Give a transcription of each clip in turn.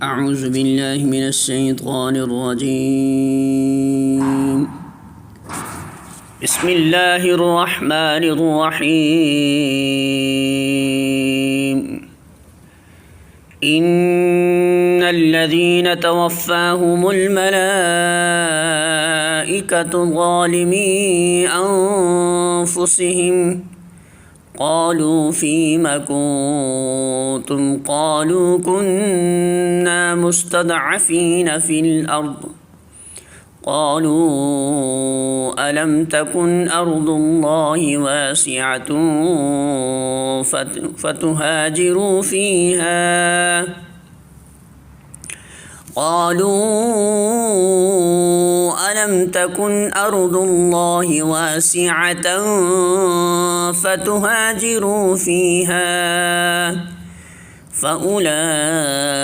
اعوذ باللہ من الشیطان الرجیم بسم اللہ الرحمن الرحیم ان الذین توفاهم الملائکۃ ظالمی انفسهم قالوا فيم كنتم قالوا كنا مستضعفين في الأرض قالوا ألم تكن أرض الله واسعة فتهاجروا فيها قالوا ألم تكن أرض الله واسعة فتهاجروا فيها فأولئك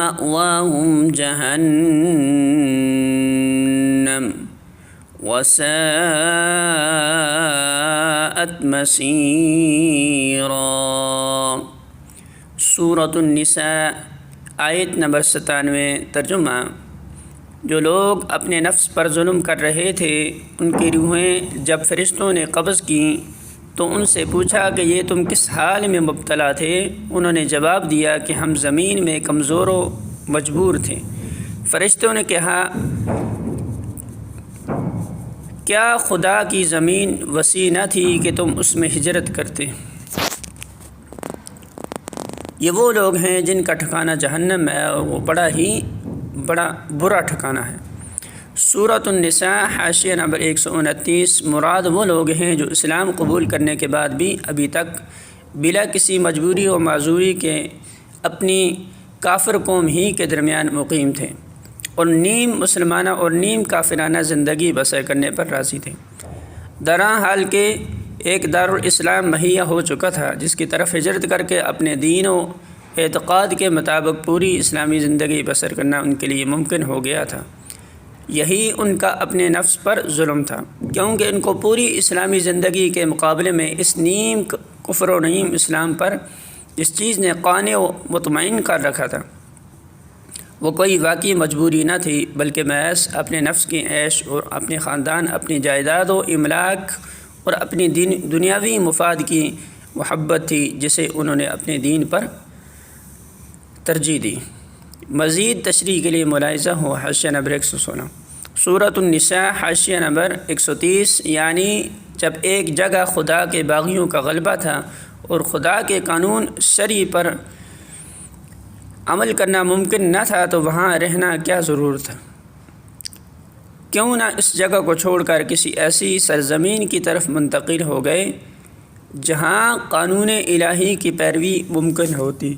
مأواهم جهنم وساءت مصيرا۔ سورۃ النساء آیت نمبر 97۔ ترجمہ: جو لوگ اپنے نفس پر ظلم کر رہے تھے ان کی روحیں جب فرشتوں نے قبض کیں تو ان سے پوچھا کہ یہ تم کس حال میں مبتلا تھے؟ انہوں نے جواب دیا کہ ہم زمین میں کمزور و مجبور تھے۔ فرشتوں نے کہا، کیا خدا کی زمین وسیع نہ تھی کہ تم اس میں ہجرت کرتے؟ یہ وہ لوگ ہیں جن کا ٹھکانہ جہنم ہے اور وہ بڑا برا ٹھکانہ ہے۔ سورۃ النساء حاشیہ نمبر 129۔ مراد وہ لوگ ہیں جو اسلام قبول کرنے کے بعد بھی ابھی تک بلا کسی مجبوری و معذوری کے اپنی کافر قوم ہی کے درمیان مقیم تھے اور نیم مسلمانہ اور نیم کافرانہ زندگی بسر کرنے پر راضی تھے۔ درا حال کے ایک دارالاسلام مہیا ہو چکا تھا جس کی طرف ہجرت کر کے اپنے دین و اعتقاد کے مطابق پوری اسلامی زندگی بسر کرنا ان کے لیے ممکن ہو گیا تھا۔ یہی ان کا اپنے نفس پر ظلم تھا، کیونکہ ان کو پوری اسلامی زندگی کے مقابلے میں اس نیم کفر و نیم اسلام پر جس چیز نے قانع و مطمئن کر رکھا تھا وہ کوئی واقعی مجبوری نہ تھی، بلکہ محض اپنے نفس کی عیش اور اپنے خاندان، اپنی جائیداد و املاک اور اپنی دنیاوی مفاد کی محبت تھی جسے انہوں نے اپنے دین پر ترجیح دی۔ مزید تشریح کے لیے ملاحظہ ہو حاشیہ نمبر 116۔ سورۃ النساء حاشیہ نمبر 130۔ یعنی جب ایک جگہ خدا کے باغیوں کا غلبہ تھا اور خدا کے قانون شرعی پر عمل کرنا ممکن نہ تھا تو وہاں رہنا کیا ضرورت تھا؟ کیوں نہ اس جگہ کو چھوڑ کر کسی ایسی سرزمین کی طرف منتقل ہو گئے جہاں قانون الہی کی پیروی ممکن ہوتی۔